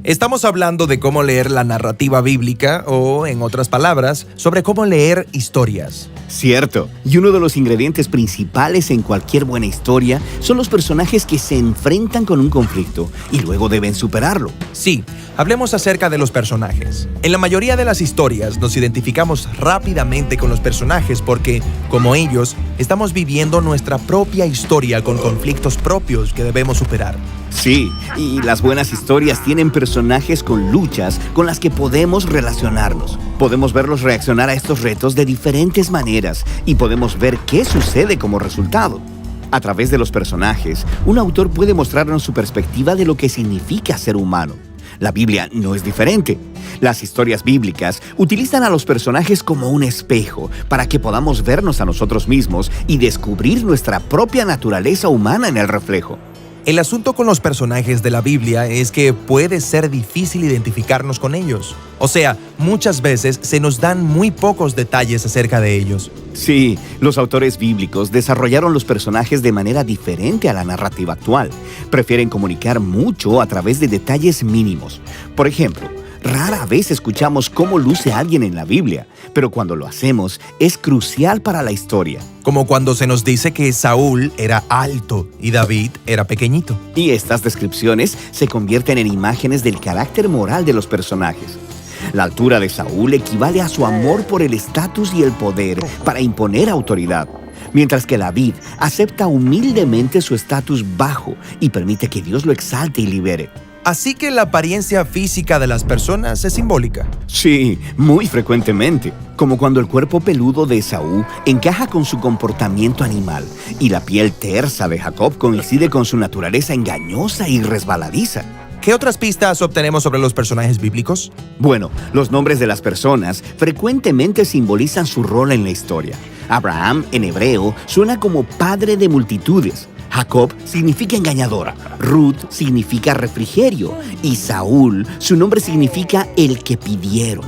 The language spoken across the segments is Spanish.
Estamos hablando de cómo leer la narrativa bíblica o, en otras palabras, sobre cómo leer historias. Cierto, y uno de los ingredientes principales en cualquier buena historia son los personajes que se enfrentan con un conflicto y luego deben superarlo. Sí, hablemos acerca de los personajes. En la mayoría de las historias nos identificamos rápidamente con los personajes porque, como ellos, estamos viviendo nuestra propia historia con conflictos propios que debemos superar. Sí, y las buenas historias tienen personajes con luchas con las que podemos relacionarnos. Podemos verlos reaccionar a estos retos de diferentes maneras y podemos ver qué sucede como resultado. A través de los personajes, un autor puede mostrarnos su perspectiva de lo que significa ser humano. La Biblia no es diferente. Las historias bíblicas utilizan a los personajes como un espejo para que podamos vernos a nosotros mismos y descubrir nuestra propia naturaleza humana en el reflejo. El asunto con los personajes de la Biblia es que puede ser difícil identificarnos con ellos. O sea, muchas veces se nos dan muy pocos detalles acerca de ellos. Sí, los autores bíblicos desarrollaron los personajes de manera diferente a la narrativa actual. Prefieren comunicar mucho a través de detalles mínimos. Por ejemplo, rara vez escuchamos cómo luce alguien en la Biblia, pero cuando lo hacemos es crucial para la historia. Como cuando se nos dice que Saúl era alto y David era pequeñito. Y estas descripciones se convierten en imágenes del carácter moral de los personajes. La altura de Saúl equivale a su amor por el estatus y el poder para imponer autoridad, mientras que David acepta humildemente su estatus bajo y permite que Dios lo exalte y libere. Así que la apariencia física de las personas es simbólica. Sí, muy frecuentemente, como cuando el cuerpo peludo de Esaú encaja con su comportamiento animal y la piel tersa de Jacob coincide con su naturaleza engañosa y resbaladiza. ¿Qué otras pistas obtenemos sobre los personajes bíblicos? Bueno, los nombres de las personas frecuentemente simbolizan su rol en la historia. Abraham, en hebreo, suena como padre de multitudes. Jacob significa engañadora, Ruth significa refrigerio y Saúl, su nombre significa el que pidieron.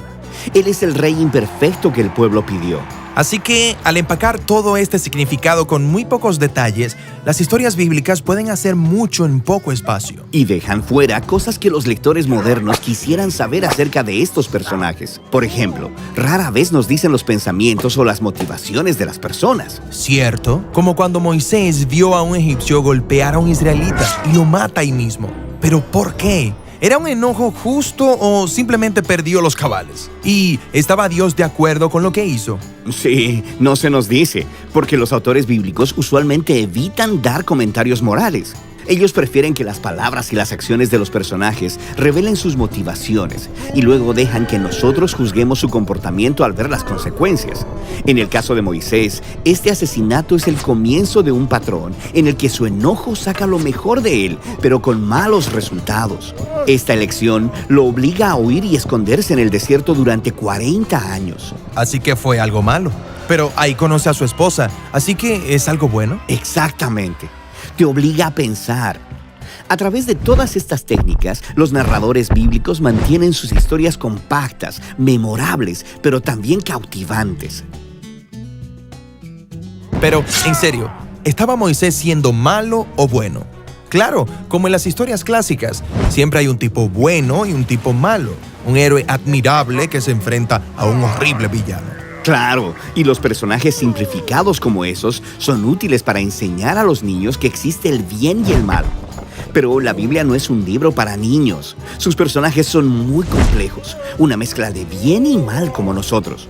Él es el rey imperfecto que el pueblo pidió. Así que, al empacar todo este significado con muy pocos detalles, las historias bíblicas pueden hacer mucho en poco espacio. Y dejan fuera cosas que los lectores modernos quisieran saber acerca de estos personajes. Por ejemplo, rara vez nos dicen los pensamientos o las motivaciones de las personas. ¿Cierto? Como cuando Moisés vio a un egipcio golpear a un israelita y lo mata ahí mismo. ¿Pero por qué? ¿Era un enojo justo o simplemente perdió los cabales? ¿Y estaba Dios de acuerdo con lo que hizo? Sí, no se nos dice, porque los autores bíblicos usualmente evitan dar comentarios morales. Ellos prefieren que las palabras y las acciones de los personajes revelen sus motivaciones y luego dejan que nosotros juzguemos su comportamiento al ver las consecuencias. En el caso de Moisés, este asesinato es el comienzo de un patrón en el que su enojo saca lo mejor de él, pero con malos resultados. Esta elección lo obliga a huir y esconderse en el desierto durante 40 años. Así que fue algo malo. Pero ahí conoce a su esposa, así que ¿es algo bueno? Exactamente. Te obliga a pensar. A través de todas estas técnicas, los narradores bíblicos mantienen sus historias compactas, memorables, pero también cautivantes. Pero, en serio, ¿estaba Moisés siendo malo o bueno? Claro, como en las historias clásicas, siempre hay un tipo bueno y un tipo malo. Un héroe admirable que se enfrenta a un horrible villano. Claro, y los personajes simplificados como esos son útiles para enseñar a los niños que existe el bien y el mal. Pero la Biblia no es un libro para niños. Sus personajes son muy complejos, una mezcla de bien y mal como nosotros.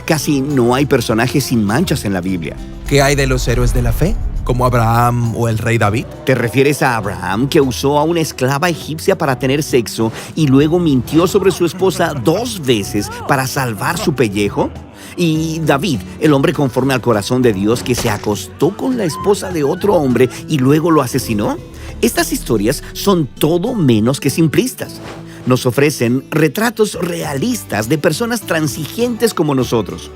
Casi no hay personajes sin manchas en la Biblia. ¿Qué hay de los héroes de la fe? ¿Como Abraham o el rey David? ¿Te refieres a Abraham, que usó a una esclava egipcia para tener sexo y luego mintió sobre su esposa 2 veces para salvar su pellejo? Y David, el hombre conforme al corazón de Dios que se acostó con la esposa de otro hombre y luego lo asesinó. Estas historias son todo menos que simplistas. Nos ofrecen retratos realistas de personas transigentes como nosotros.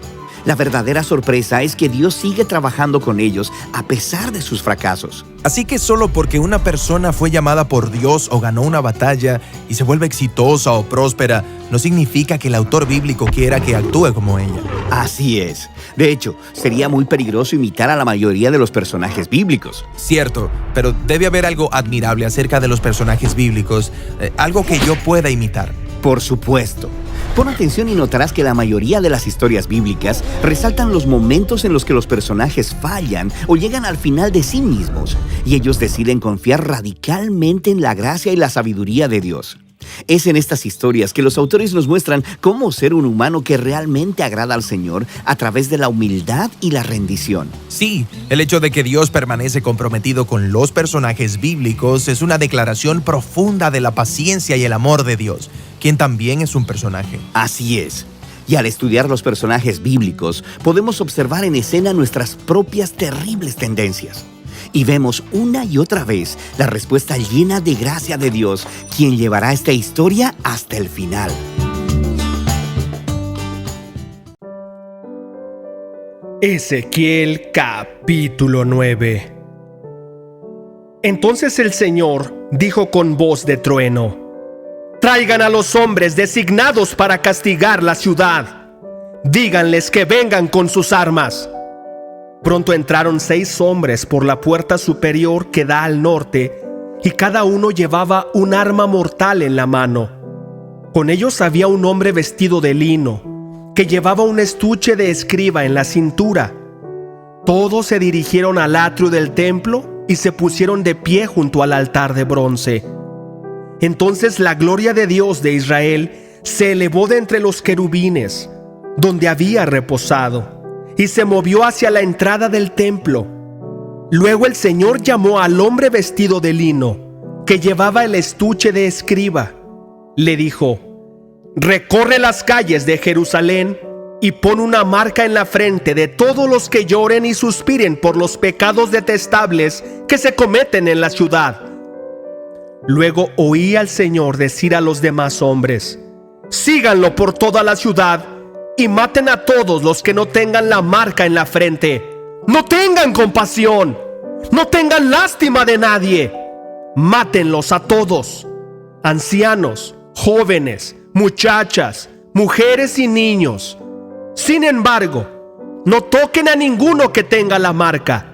La verdadera sorpresa es que Dios sigue trabajando con ellos a pesar de sus fracasos. Así que solo porque una persona fue llamada por Dios o ganó una batalla y se vuelve exitosa o próspera, no significa que el autor bíblico quiera que actúe como ella. Así es. De hecho, sería muy peligroso imitar a la mayoría de los personajes bíblicos. Cierto, pero debe haber algo admirable acerca de los personajes bíblicos, algo que yo pueda imitar. Por supuesto. Pon atención y notarás que la mayoría de las historias bíblicas resaltan los momentos en los que los personajes fallan o llegan al final de sí mismos, y ellos deciden confiar radicalmente en la gracia y la sabiduría de Dios. Es en estas historias que los autores nos muestran cómo ser un humano que realmente agrada al Señor a través de la humildad y la rendición. Sí, el hecho de que Dios permanece comprometido con los personajes bíblicos es una declaración profunda de la paciencia y el amor de Dios, quien también es un personaje. Así es. Y al estudiar los personajes bíblicos, podemos observar en escena nuestras propias terribles tendencias. Y vemos una y otra vez la respuesta llena de gracia de Dios, quien llevará esta historia hasta el final. Ezequiel capítulo 9. Entonces el Señor dijo con voz de trueno: traigan a los hombres designados para castigar la ciudad. Díganles que vengan con sus armas. Pronto entraron 6 hombres por la puerta superior que da al norte, y cada uno llevaba un arma mortal en la mano. Con ellos había un hombre vestido de lino, que llevaba un estuche de escriba en la cintura. Todos se dirigieron al atrio del templo y se pusieron de pie junto al altar de bronce. Entonces la gloria de Dios de Israel se elevó de entre los querubines, donde había reposado, y se movió hacia la entrada del templo. Luego el Señor llamó al hombre vestido de lino, que llevaba el estuche de escriba. Le dijo: recorre las calles de Jerusalén y pon una marca en la frente de todos los que lloren y suspiren por los pecados detestables que se cometen en la ciudad. Luego oí al Señor decir a los demás hombres: síganlo por toda la ciudad y maten a todos los que no tengan la marca en la frente. No tengan compasión, no tengan lástima de nadie. Mátenlos a todos, ancianos, jóvenes, muchachas, mujeres y niños. Sin embargo, no toquen a ninguno que tenga la marca.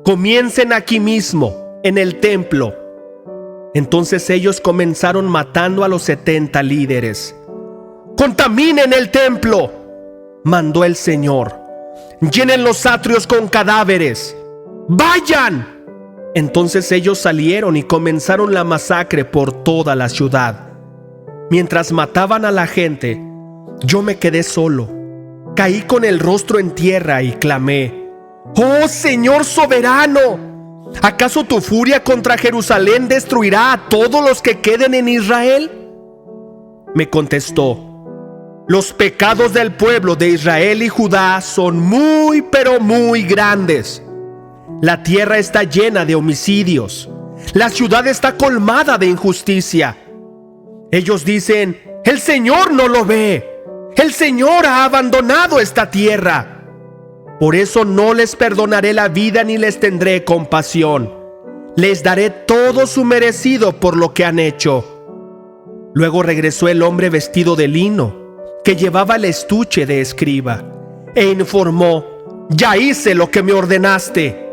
Comiencen aquí mismo, en el templo. Entonces ellos comenzaron matando a los 70 líderes. ¡Contaminen el templo!, mandó el Señor. ¡Llenen los atrios con cadáveres! ¡Vayan! Entonces ellos salieron y comenzaron la masacre por toda la ciudad. Mientras mataban a la gente, yo me quedé solo. Caí con el rostro en tierra y clamé: ¡oh Señor soberano! ¿Acaso tu furia contra Jerusalén destruirá a todos los que queden en Israel? Me contestó: los pecados del pueblo de Israel y Judá son muy, pero muy grandes. La tierra está llena de homicidios. La ciudad está colmada de injusticia. Ellos dicen: el Señor no lo ve. El Señor ha abandonado esta tierra. Por eso no les perdonaré la vida ni les tendré compasión. Les daré todo su merecido por lo que han hecho. Luego regresó el hombre vestido de lino, que llevaba el estuche de escriba, e informó: ya hice lo que me ordenaste.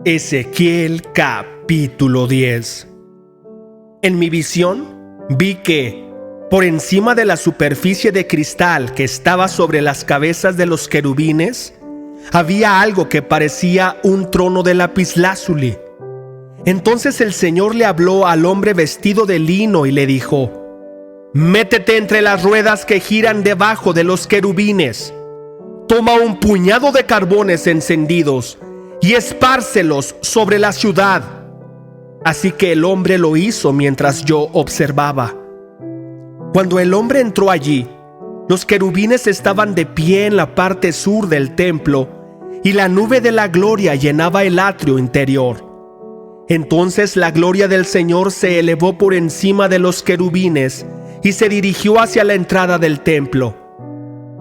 Ezequiel capítulo 10. En mi visión vi que, por encima de la superficie de cristal que estaba sobre las cabezas de los querubines, había algo que parecía un trono de lapislázuli. Entonces el Señor le habló al hombre vestido de lino y le dijo: métete entre las ruedas que giran debajo de los querubines. Toma un puñado de carbones encendidos y espárcelos sobre la ciudad. Así que el hombre lo hizo mientras yo observaba. Cuando el hombre entró allí, los querubines estaban de pie en la parte sur del templo y la nube de la gloria llenaba el atrio interior. Entonces la gloria del Señor se elevó por encima de los querubines y se dirigió hacia la entrada del templo.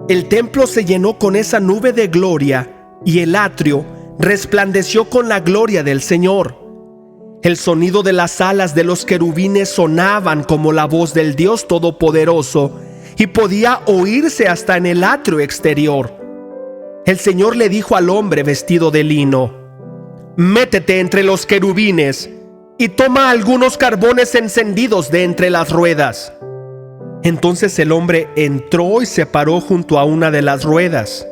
El templo se llenó con esa nube de gloria y el atrio resplandeció con la gloria del Señor. El sonido de las alas de los querubines sonaban como la voz del Dios Todopoderoso y podía oírse hasta en el atrio exterior. El Señor le dijo al hombre vestido de lino: «Métete entre los querubines y toma algunos carbones encendidos de entre las ruedas». Entonces el hombre entró y se paró junto a una de las ruedas.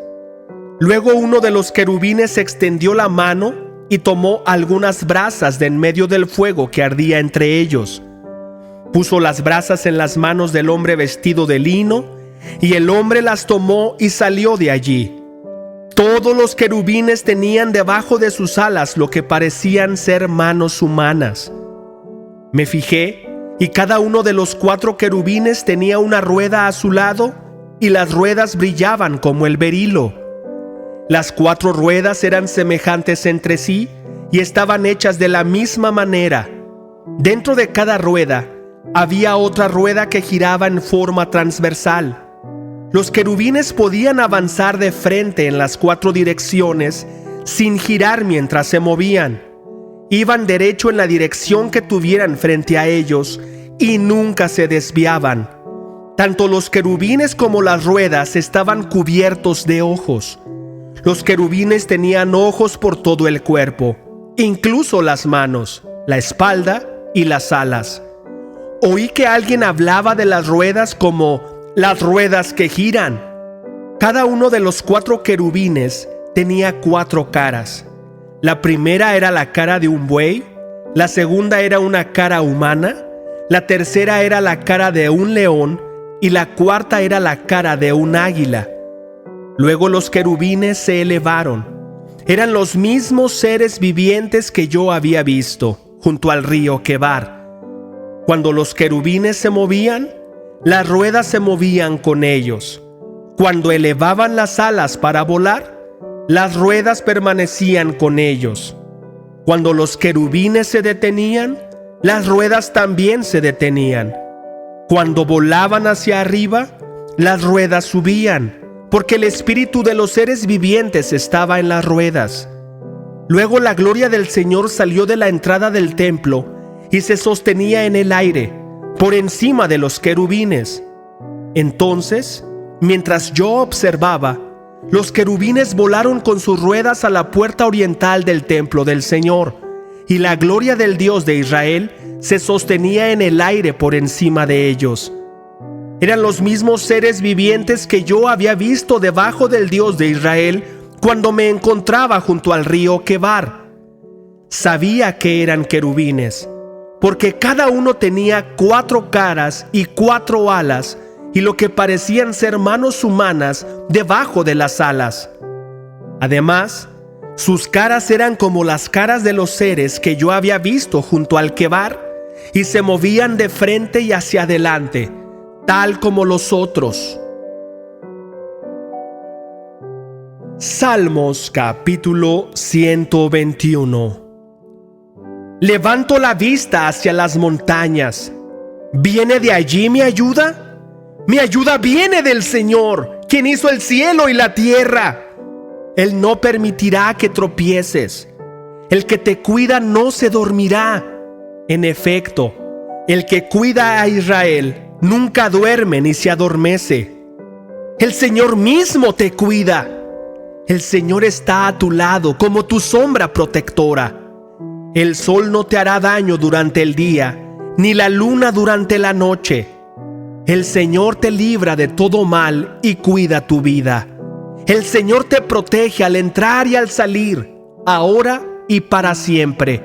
Luego uno de los querubines extendió la mano y tomó algunas brasas de en medio del fuego que ardía entre ellos. Puso las brasas en las manos del hombre vestido de lino, y el hombre las tomó y salió de allí. Todos los querubines tenían debajo de sus alas lo que parecían ser manos humanas. Me fijé, y cada uno de los 4 querubines tenía una rueda a su lado, y las ruedas brillaban como el berilo. Las 4 ruedas eran semejantes entre sí y estaban hechas de la misma manera. Dentro de cada rueda había otra rueda que giraba en forma transversal. Los querubines podían avanzar de frente en las 4 direcciones sin girar mientras se movían. Iban derecho en la dirección que tuvieran frente a ellos y nunca se desviaban. Tanto los querubines como las ruedas estaban cubiertos de ojos. Los querubines tenían ojos por todo el cuerpo, incluso las manos, la espalda y las alas. Oí que alguien hablaba de las ruedas como las ruedas que giran. Cada uno de los 4 querubines tenía 4 caras. La primera era la cara de un buey, la segunda era una cara humana, la tercera era la cara de un león y la cuarta era la cara de un águila. Luego los querubines se elevaron. Eran los mismos seres vivientes que yo había visto junto al río Quebar. Cuando los querubines se movían, las ruedas se movían con ellos. Cuando elevaban las alas para volar, las ruedas permanecían con ellos. Cuando los querubines se detenían, las ruedas también se detenían. Cuando volaban hacia arriba, las ruedas subían, porque el espíritu de los seres vivientes estaba en las ruedas. Luego la gloria del Señor salió de la entrada del templo y se sostenía en el aire, por encima de los querubines. Entonces, mientras yo observaba, los querubines volaron con sus ruedas a la puerta oriental del templo del Señor, y la gloria del Dios de Israel se sostenía en el aire por encima de ellos. Eran los mismos seres vivientes que yo había visto debajo del Dios de Israel cuando me encontraba junto al río Quebar. Sabía que eran querubines, porque cada uno tenía 4 caras y 4 alas, y lo que parecían ser manos humanas debajo de las alas. Además, sus caras eran como las caras de los seres que yo había visto junto al Quebar, y se movían de frente y hacia adelante, tal como los otros. Salmos capítulo 121. Levanto la vista hacia las montañas. ¿Viene de allí mi ayuda? Mi ayuda viene del Señor, quien hizo el cielo y la tierra. Él no permitirá que tropieces. El que te cuida no se dormirá. En efecto, el que cuida a Israel nunca duerme ni se adormece. El Señor mismo te cuida. El Señor está a tu lado como tu sombra protectora. El sol no te hará daño durante el día, ni la luna durante la noche. El Señor te libra de todo mal y cuida tu vida. El Señor te protege al entrar y al salir, ahora y para siempre.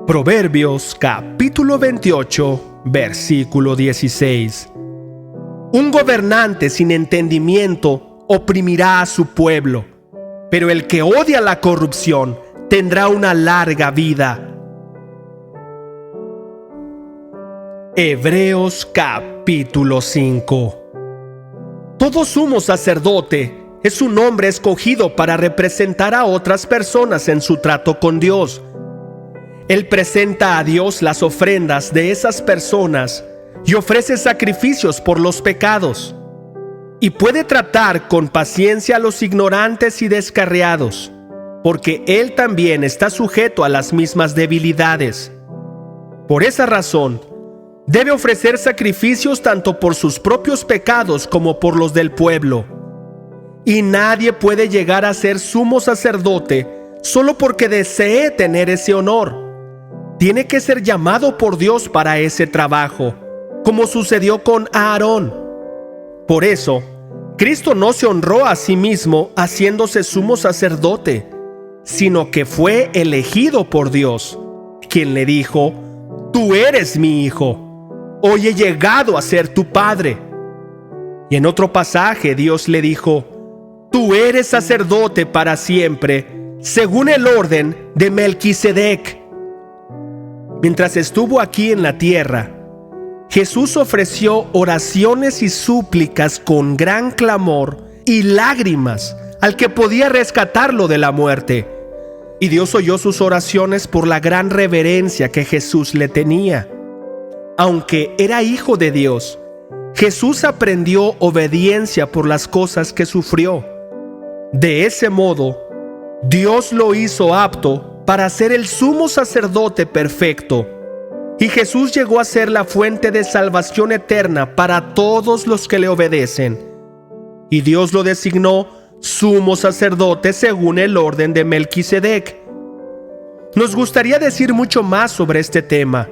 Proverbios capítulo 28, versículo 16. Un gobernante sin entendimiento oprimirá a su pueblo, pero el que odia la corrupción tendrá una larga vida. Hebreos capítulo 5. Todo sumo sacerdote es un hombre escogido para representar a otras personas en su trato con Dios. Él presenta a Dios las ofrendas de esas personas y ofrece sacrificios por los pecados. Y puede tratar con paciencia a los ignorantes y descarriados, porque Él también está sujeto a las mismas debilidades. Por esa razón, debe ofrecer sacrificios tanto por sus propios pecados como por los del pueblo. Y nadie puede llegar a ser sumo sacerdote solo porque desee tener ese honor. Tiene que ser llamado por Dios para ese trabajo, como sucedió con Aarón. Por eso, Cristo no se honró a sí mismo haciéndose sumo sacerdote, sino que fue elegido por Dios, quien le dijo: «Tú eres mi hijo, hoy he llegado a ser tu padre». Y en otro pasaje Dios le dijo: «Tú eres sacerdote para siempre, según el orden de Melquisedec». Mientras estuvo aquí en la tierra, Jesús ofreció oraciones y súplicas con gran clamor y lágrimas al que podía rescatarlo de la muerte. Y Dios oyó sus oraciones por la gran reverencia que Jesús le tenía. Aunque era hijo de Dios, Jesús aprendió obediencia por las cosas que sufrió. De ese modo, Dios lo hizo apto para ser el sumo sacerdote perfecto. Y Jesús llegó a ser la fuente de salvación eterna para todos los que le obedecen. Y Dios lo designó sumo sacerdote según el orden de Melquisedec. Nos gustaría decir mucho más sobre este tema,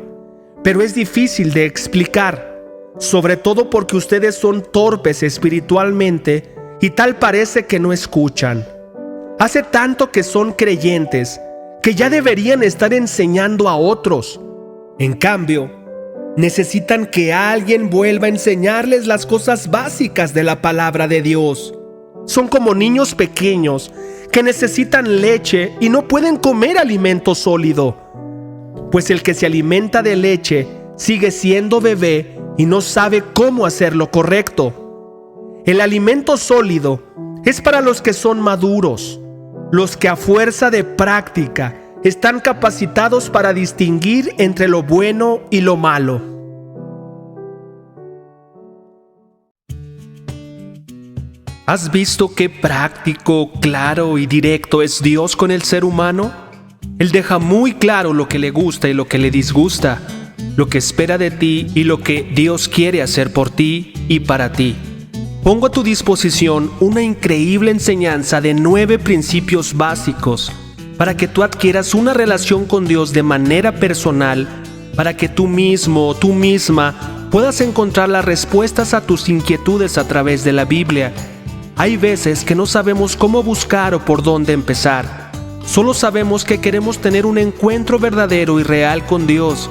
pero es difícil de explicar, sobre todo porque ustedes son torpes espiritualmente y tal parece que no escuchan. Hace tanto que son creyentes que ya deberían estar enseñando a otros. En cambio, necesitan que alguien vuelva a enseñarles las cosas básicas de la palabra de Dios. Son como niños pequeños que necesitan leche y no pueden comer alimento sólido, pues el que se alimenta de leche sigue siendo bebé y no sabe cómo hacer lo correcto. El alimento sólido es para los que son maduros, los que a fuerza de práctica están capacitados para distinguir entre lo bueno y lo malo. ¿Has visto qué práctico, claro y directo es Dios con el ser humano? Él deja muy claro lo que le gusta y lo que le disgusta, lo que espera de ti y lo que Dios quiere hacer por ti y para ti. Pongo a tu disposición una increíble enseñanza de 9 principios básicos para que tú adquieras una relación con Dios de manera personal, para que tú mismo o tú misma puedas encontrar las respuestas a tus inquietudes a través de la Biblia. Hay veces que no sabemos cómo buscar o por dónde empezar. Solo sabemos que queremos tener un encuentro verdadero y real con Dios.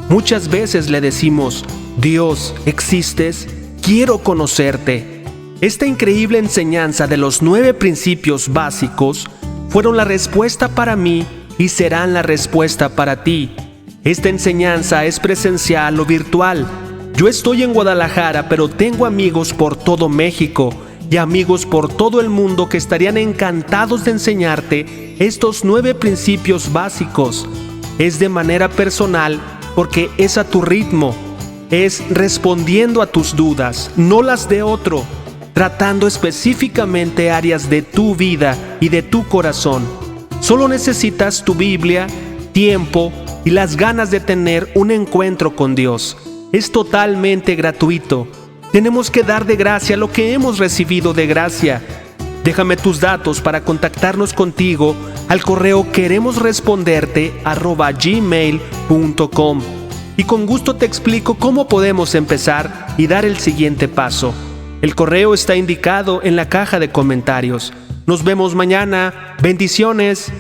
Muchas veces le decimos: Dios, ¿existes? Quiero conocerte. Esta increíble enseñanza de los 9 principios básicos fueron la respuesta para mí y serán la respuesta para ti. Esta enseñanza es presencial o virtual. Yo estoy en Guadalajara, pero tengo amigos por todo México y amigos por todo el mundo que estarían encantados de enseñarte estos 9 principios básicos. Es de manera personal porque es a tu ritmo, es respondiendo a tus dudas, no las de otro, tratando específicamente áreas de tu vida y de tu corazón. Solo necesitas tu Biblia, tiempo y las ganas de tener un encuentro con Dios. Es totalmente gratuito. Tenemos que dar de gracia lo que hemos recibido de gracia. Déjame tus datos para contactarnos contigo al correo queremosresponderte@gmail.com y con gusto te explico cómo podemos empezar y dar el siguiente paso. El correo está indicado en la caja de comentarios. Nos vemos mañana. Bendiciones.